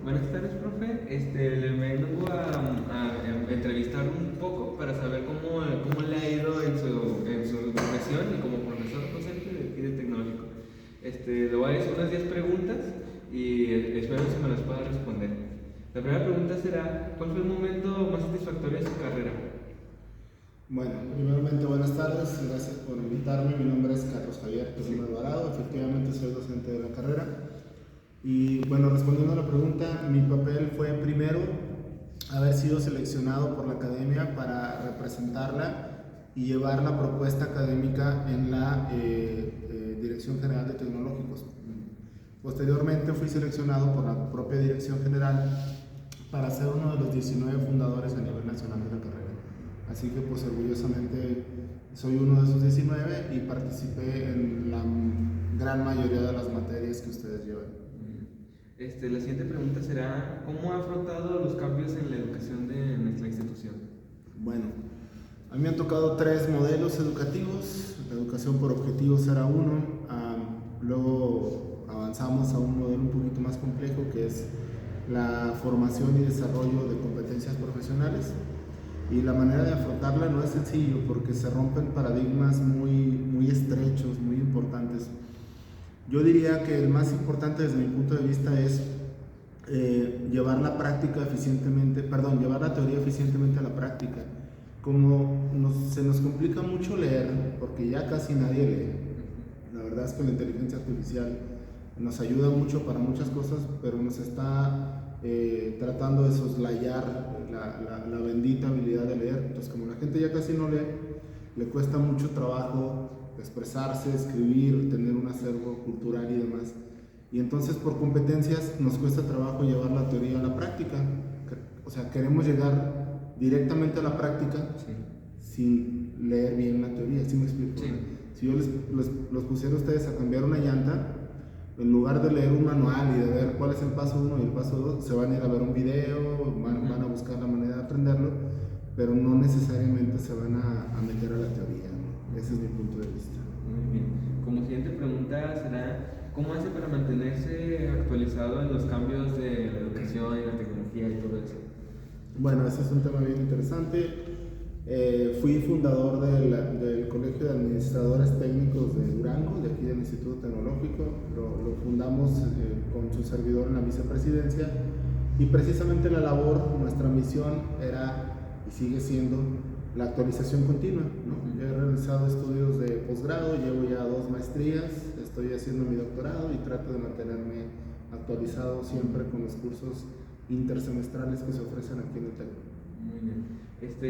Buenas tardes, profe. Le vengo a entrevistar un poco para saber cómo le ha ido en su educación y como profesor docente de aquí del tecnológico. Le voy a hacer unas 10 preguntas y espero que se me las pueda responder. La primera pregunta será, ¿cuál fue el momento más satisfactorio de su carrera? Bueno, primeramente buenas tardes, gracias por invitarme. Mi nombre es Carlos Javier Perón Alvarado, efectivamente soy docente de la carrera. Y bueno, respondiendo a la pregunta, mi papel fue primero haber sido seleccionado por la academia para representarla y llevar la propuesta académica en la Dirección General de Tecnológicos. Posteriormente fui seleccionado por la propia Dirección General para ser uno de los 19 fundadores a nivel nacional de la carrera. Así que pues orgullosamente soy uno de esos 19 y participé en la gran mayoría de las materias que ustedes llevan. La siguiente pregunta será, ¿cómo ha afrontado los cambios en la educación de nuestra institución? Bueno, a mí me han tocado 3 modelos educativos. La educación por objetivos era uno, luego avanzamos a un modelo un poquito más complejo que es la formación y desarrollo de competencias profesionales. Y la manera de afrontarla no es sencillo porque se rompen paradigmas muy estrechos, muy importantes. Yo diría que el más importante desde mi punto de vista es llevar la teoría eficientemente a la práctica. Como se nos complica mucho leer, porque ya casi nadie lee. La verdad es que la inteligencia artificial nos ayuda mucho para muchas cosas, pero nos está tratando de soslayar la bendita habilidad de leer. Entonces, como la gente ya casi no lee, le cuesta mucho trabajo expresarse, escribir, tener un acervo cultural y demás. Y entonces por competencias nos cuesta trabajo llevar la teoría a la práctica. O sea, queremos llegar directamente a la práctica sin leer bien la teoría, ¿sí me explico? Sí. Si yo los pusiera a ustedes a cambiar una llanta, en lugar de leer un manual y de ver cuál es el paso 1 y el paso 2, se van a ir a ver un video, van a buscar la manera de aprenderlo, pero no necesariamente se van a meter a la teoría. Ese es mi punto de vista. Muy bien. Como siguiente pregunta será, ¿cómo hace para mantenerse actualizado en los cambios de la educación y la tecnología y todo eso? Bueno, ese es un tema bien interesante. Fui fundador del Colegio de Administradores Técnicos de Durango, de aquí del Instituto Tecnológico. Lo fundamos con su servidor en la vicepresidencia. Y precisamente la labor, nuestra misión era y sigue siendo la actualización continua, ¿no? Yo he realizado estudios de posgrado, llevo ya 2 maestrías, estoy haciendo mi doctorado y trato de mantenerme actualizado siempre con los cursos intersemestrales que se ofrecen aquí en el TEC. Muy bien.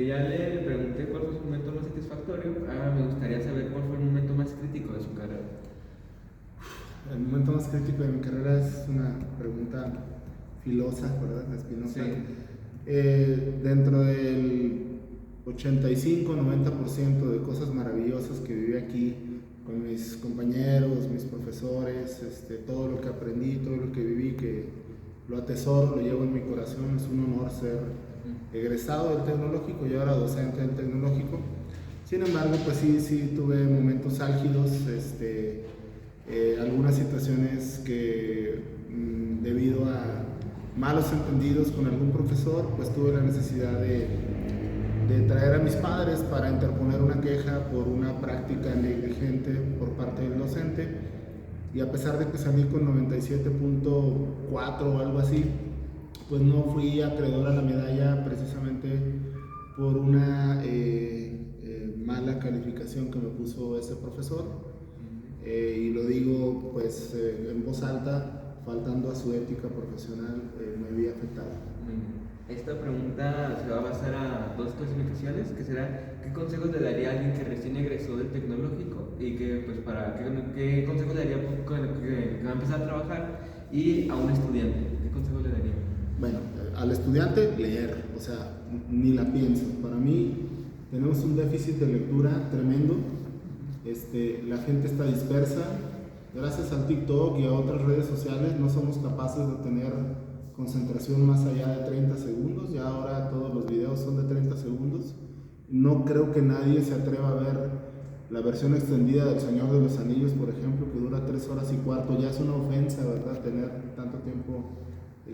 Ya le pregunté cuál fue su momento más satisfactorio. Me gustaría saber cuál fue el momento más crítico de su carrera. El momento más crítico de mi carrera es una pregunta filosa, ¿verdad? Espinosa. Sí. Dentro del 85-90% de cosas maravillosas que viví aquí con mis compañeros, mis profesores, todo lo que aprendí, todo lo que viví, que lo atesoro, lo llevo en mi corazón. Es un honor ser egresado del tecnológico y ahora docente del tecnológico. Sin embargo, pues sí tuve momentos álgidos, algunas situaciones que debido a malos entendidos con algún profesor, pues tuve la necesidad de traer a mis padres para interponer una queja por una práctica negligente por parte del docente. Y a pesar de que salí con 97.4 o algo así, pues no fui acreedor a la medalla precisamente por una mala calificación que me puso ese profesor. Y lo digo pues en voz alta, faltando a su ética profesional, me vi afectado. Esta pregunta se va a basar a 2 clasificaciones, que será ¿qué consejos le daría a alguien que recién egresó del tecnológico y que pues qué consejos le daría que va a empezar a trabajar, y a un estudiante? ¿Qué consejos le daría? Bueno, al estudiante leer, o sea, ni la pienso. Para mí tenemos un déficit de lectura tremendo. La gente está dispersa. Gracias al TikTok y a otras redes sociales no somos capaces de tener concentración más allá de 30 segundos. Ya ahora todos los videos son de 30 segundos. No creo que nadie se atreva a ver la versión extendida del Señor de los Anillos, por ejemplo, que dura 3 horas y cuarto. Ya es una ofensa, ¿verdad?, tener tanto tiempo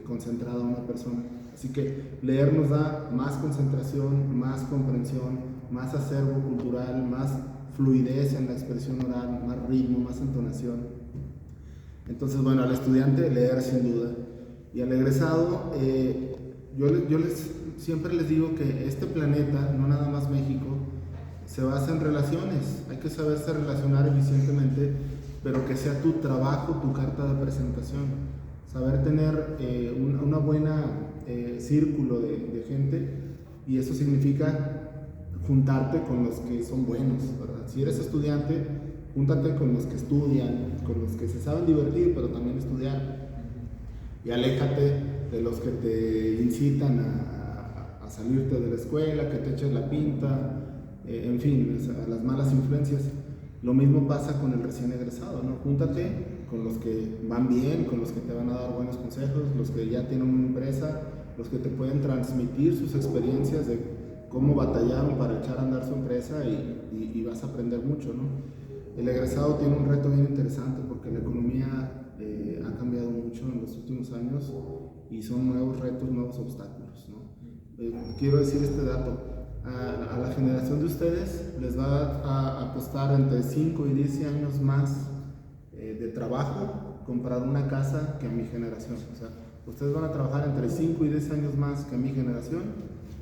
concentrada una persona. Así que leer nos da más concentración, más comprensión, más acervo cultural, más fluidez en la expresión oral, más ritmo, más entonación. Entonces, bueno, al estudiante leer sin duda. Y al egresado, siempre les digo que este planeta, no nada más México, se basa en relaciones. Hay que saberse relacionar eficientemente, pero que sea tu trabajo, tu carta de presentación. Saber tener una buena círculo de gente, y eso significa juntarte con los que son buenos, ¿verdad? Si eres estudiante, júntate con los que estudian, con los que se saben divertir, pero también estudiar. Y aléjate de los que te incitan a salirte de la escuela, que te eches la pinta, en fin, a las malas influencias. Lo mismo pasa con el recién egresado, ¿no? Júntate con los que van bien, con los que te van a dar buenos consejos, los que ya tienen una empresa, los que te pueden transmitir sus experiencias de cómo batallaron para echar a andar su empresa, y vas a aprender mucho, ¿no? El egresado tiene un reto bien interesante porque la economía ha cambiado mucho en los últimos años y son nuevos retos, nuevos obstáculos, ¿no? Quiero decir este dato. A la generación de ustedes les va a costar entre 5 y 10 años más de trabajo comprar una casa que a mi generación. O sea, ustedes van a trabajar entre 5 y 10 años más que a mi generación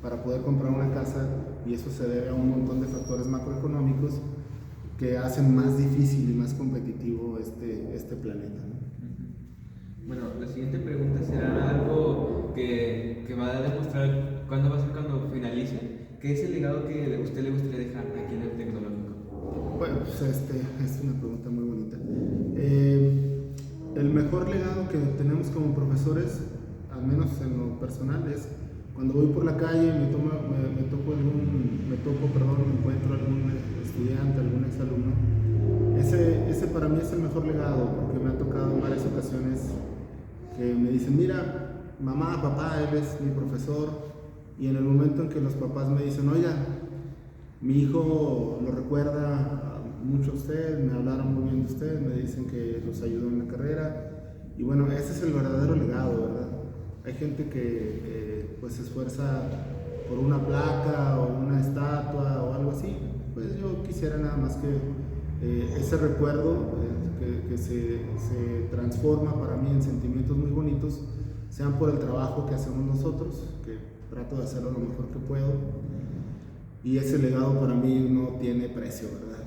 para poder comprar una casa, y eso se debe a un montón de factores macroeconómicos que hacen más difícil y más competitivo este planeta, ¿no? Bueno, la siguiente pregunta será algo que va a demostrar cuándo va a ser cuando finalice. ¿Qué es el legado que a usted le gustaría dejar aquí en el tecnológico? Bueno, pues es una pregunta muy bonita. El mejor legado que tenemos como profesores, al menos en lo personal, es cuando voy por la calle, me encuentro algún estudiante, algún exalumno. Ese para mí es el mejor legado, porque me ha tocado en varias ocasiones que me dicen: mira, mamá, papá, él es mi profesor. Y en el momento en que los papás me dicen: oiga, mi hijo lo recuerda mucho a usted, me hablaron muy bien de usted, me dicen que los ayudó en la carrera. Y bueno, ese es el verdadero legado, ¿verdad? Hay gente que pues se esfuerza por una placa o una estatua o algo así. Pues yo quisiera nada más que ese recuerdo que se transforma para mí en sentimientos muy bonitos, sean por el trabajo que hacemos nosotros, que trato de hacerlo lo mejor que puedo, y ese legado para mí no tiene precio, ¿verdad?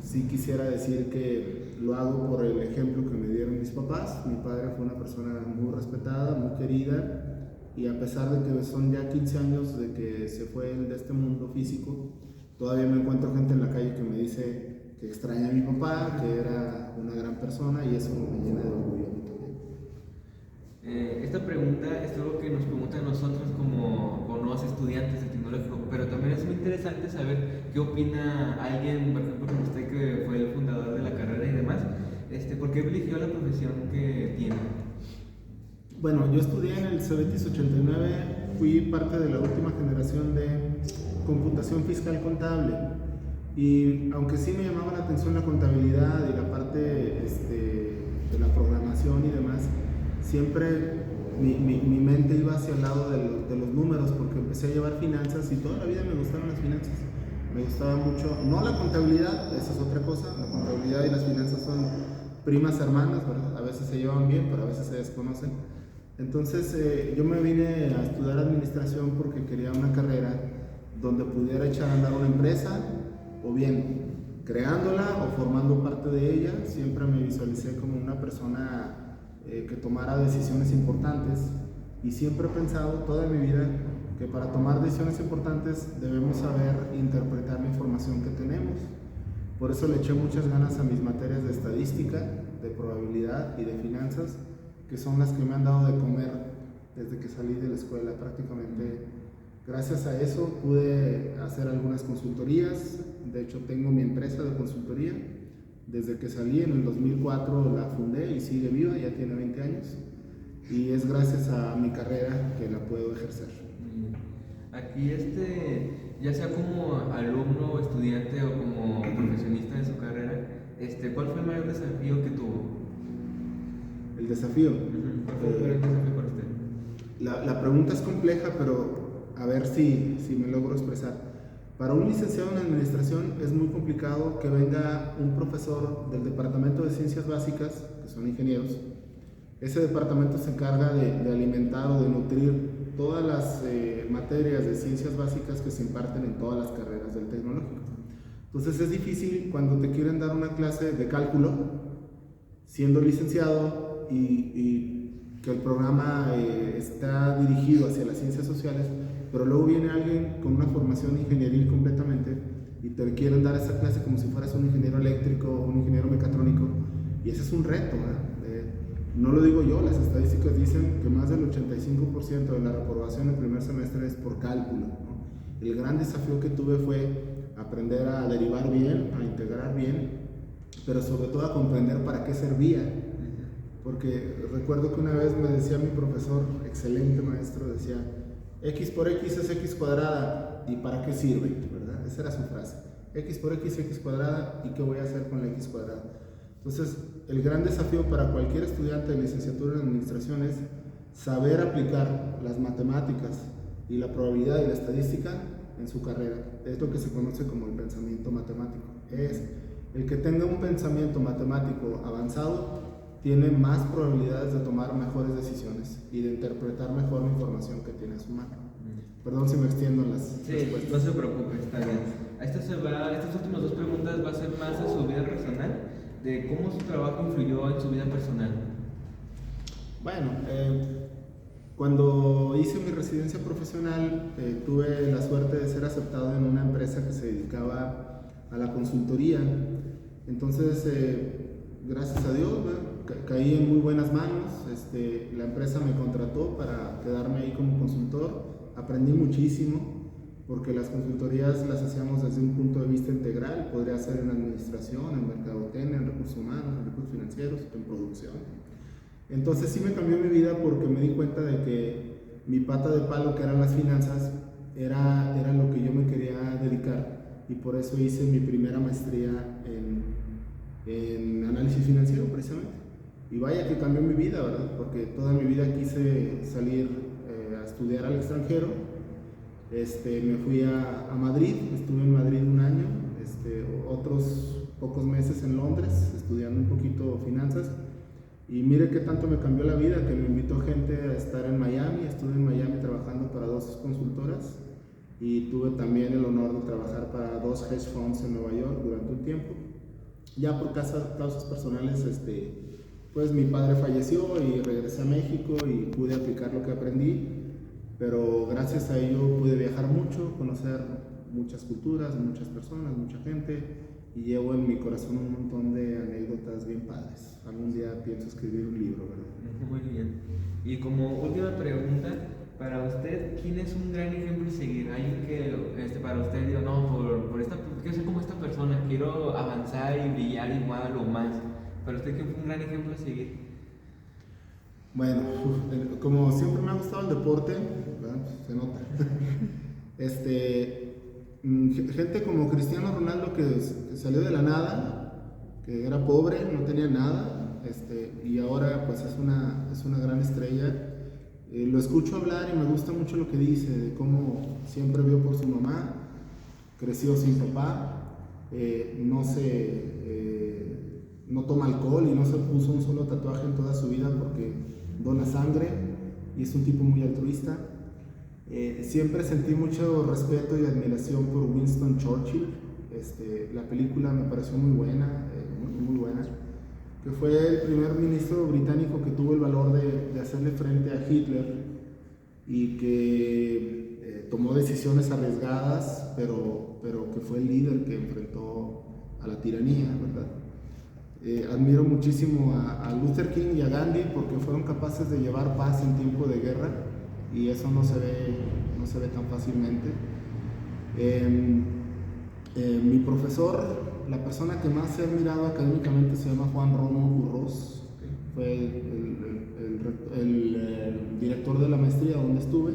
Sí quisiera decir que lo hago por el ejemplo que me dieron mis papás. Mi padre fue una persona muy respetada, muy querida, y a pesar de que son ya 15 años de que se fue de este mundo físico, todavía me encuentro gente en la calle que me dice que extraña a mi papá, que era una gran persona, y eso me llena de orgullo. Esta pregunta es algo que nos preguntan nosotros como nuevos estudiantes de tecnológico, pero también es muy interesante saber qué opina alguien, por ejemplo, como usted, que fue el fundador de la carrera y demás. ¿Por qué eligió la profesión que tiene? Bueno, yo estudié en el CEBETIS 89, fui parte de la última generación de computación fiscal contable, y aunque sí me llamaba la atención la contabilidad y la parte de la programación y demás, siempre mi mente iba hacia el lado de los números, porque empecé a llevar finanzas y toda la vida me gustaron las finanzas. Me gustaba mucho, no la contabilidad, esa es otra cosa. La contabilidad y las finanzas son primas hermanas, ¿verdad? A veces se llevan bien, pero a veces se desconocen. Entonces yo me vine a estudiar administración porque quería una carrera donde pudiera echar a andar una empresa, o bien creándola o formando parte de ella. Siempre me visualicé como una persona que tomara decisiones importantes, y siempre he pensado toda mi vida que para tomar decisiones importantes debemos saber interpretar la información que tenemos. Por eso le eché muchas ganas a mis materias de estadística, de probabilidad y de finanzas, que son las que me han dado de comer desde que salí de la escuela prácticamente. Gracias a eso pude hacer algunas consultorías. De hecho, tengo mi empresa de consultoría. Desde que salí en el 2004 la fundé y sigue viva, ya tiene 20 años, y es gracias a mi carrera que la puedo ejercer. Aquí ya sea como alumno o estudiante o como profesionista de su carrera, ¿cuál fue el mayor desafío que tuvo? ¿El desafío? ¿Cuál fue el desafío para usted? la pregunta es compleja, pero a ver si me logro expresar. Para un licenciado en administración es muy complicado que venga un profesor del departamento de ciencias básicas, que son ingenieros. Ese departamento se encarga de alimentar o de nutrir todas las materias de ciencias básicas que se imparten en todas las carreras del tecnológico. Entonces es difícil cuando te quieren dar una clase de cálculo, siendo licenciado y que el programa está dirigido hacia las ciencias sociales, pero luego viene alguien con una formación ingenieril completamente y te quieren dar esa clase como si fueras un ingeniero eléctrico o un ingeniero mecatrónico, y ese es un reto, no lo digo yo, las estadísticas dicen que más del 85% de la reprobación en el primer semestre es por cálculo, ¿no? El gran desafío que tuve fue aprender a derivar bien, a integrar bien, pero sobre todo a comprender para qué servía. Porque recuerdo que una vez me decía mi profesor, excelente maestro, decía, x por x es x cuadrada, ¿y para qué sirve? ¿Verdad? Esa era su frase. X por x, x cuadrada, ¿y qué voy a hacer con la x cuadrada? Entonces, el gran desafío para cualquier estudiante de licenciatura en administración es saber aplicar las matemáticas y la probabilidad y la estadística en su carrera. Es lo que se conoce como el pensamiento matemático. Es el que tenga un pensamiento matemático avanzado tiene más probabilidades de tomar mejores decisiones y de interpretar mejor la información que tiene a su mano. Perdón si me extiendo en las respuestas. No se preocupe, está bien. Estas últimas dos preguntas va a ser más de su vida personal, de cómo su trabajo influyó en su vida personal. Bueno, cuando hice mi residencia profesional, tuve la suerte de ser aceptado en una empresa que se dedicaba a la consultoría. Entonces, gracias a Dios, caí en muy buenas manos. La empresa me contrató para quedarme ahí como consultor. Aprendí muchísimo, porque las consultorías las hacíamos desde un punto de vista integral. Podría ser en administración, en mercadotecnia, en recursos humanos, en recursos financieros, en producción. Entonces sí me cambió mi vida, porque me di cuenta de que mi pata de palo, que eran las finanzas, era lo que yo me quería dedicar, y por eso hice mi primera maestría en análisis financiero precisamente. Y vaya que cambió mi vida, ¿verdad? Porque toda mi vida quise salir a estudiar al extranjero. Me fui a Madrid, estuve en Madrid un año, otros pocos meses en Londres estudiando un poquito finanzas, y mire qué tanto me cambió la vida, que me invitó gente a estar en Miami. Estuve en Miami trabajando para 2 consultoras, y tuve también el honor de trabajar para 2 hedge funds en Nueva York durante un tiempo. Ya por causas personales, pues mi padre falleció y regresé a México y pude aplicar lo que aprendí, pero gracias a ello pude viajar mucho, conocer muchas culturas, muchas personas, mucha gente, y llevo en mi corazón un montón de anécdotas bien padres. Algún día pienso escribir un libro, ¿verdad? Muy bien. Y como última pregunta, para usted, ¿quién es un gran ejemplo a seguir? Alguien que para usted digo, no, quiero ser como esta persona, quiero avanzar y brillar igual o más. Para usted, ¿quién fue un gran ejemplo a seguir? Bueno, como siempre me ha gustado el deporte, ¿verdad? Se nota. Gente como Cristiano Ronaldo, que salió de la nada, que era pobre, no tenía nada, y ahora pues es una gran estrella. Lo escucho hablar y me gusta mucho lo que dice, de cómo siempre vio por su mamá, creció sin papá, no toma alcohol y no se puso un solo tatuaje en toda su vida porque dona sangre, y es un tipo muy altruista. Siempre sentí mucho respeto y admiración por Winston Churchill. La película me pareció muy buena, muy buena, que fue el primer ministro británico que tuvo el valor de hacerle frente a Hitler, y que tomó decisiones arriesgadas, pero que fue el líder que enfrentó a la tiranía, ¿verdad? Admiro muchísimo a Luther King y a Gandhi, porque fueron capaces de llevar paz en tiempo de guerra, y eso no se ve tan fácilmente. Mi profesor, la persona que más he admirado académicamente, se llama Juan Romo Burros. Fue el director de la maestría donde estuve,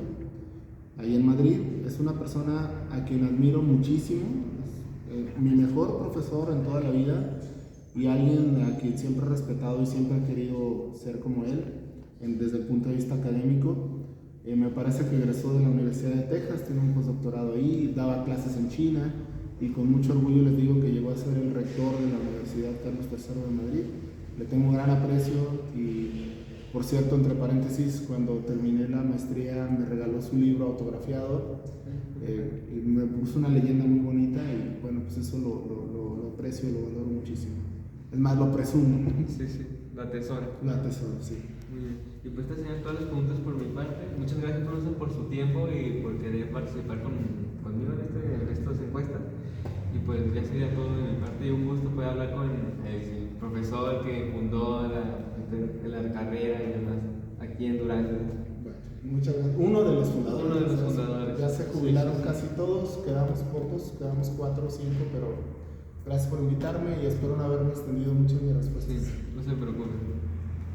ahí en Madrid. Es una persona a quien admiro muchísimo, es mi mejor profesor en toda la vida, y alguien a quien siempre he respetado y siempre he querido ser como él, desde el punto de vista académico. Me parece que egresó de la Universidad de Texas, tiene un postdoctorado ahí, daba clases en China y con mucho orgullo les digo que llegó a ser el rector de la Universidad Carlos III de Madrid. Le tengo un gran aprecio y, por cierto, entre paréntesis, cuando terminé la maestría me regaló su libro autografiado y me puso una leyenda muy bonita y bueno, pues eso lo aprecio y lo valoro muchísimo. Es más, lo presumo. Sí, sí, la tesora. La atesoro, sí. Muy bien. Y pues estas serían todas las preguntas por mi parte. Muchas gracias, profesor, por su tiempo y por querer participar conmigo en estas encuestas. Y pues ya sería todo de mi parte y un gusto poder hablar con el profesor que fundó la carrera y demás aquí en Durango. Bueno, muchas gracias. Uno de los fundadores. Uno de los fundadores. Ya se jubilaron Sí. casi todos, quedamos pocos, quedamos 4 o 5, pero gracias por invitarme y espero no haberme extendido mucho en mi respuesta. Sí, no se preocupe.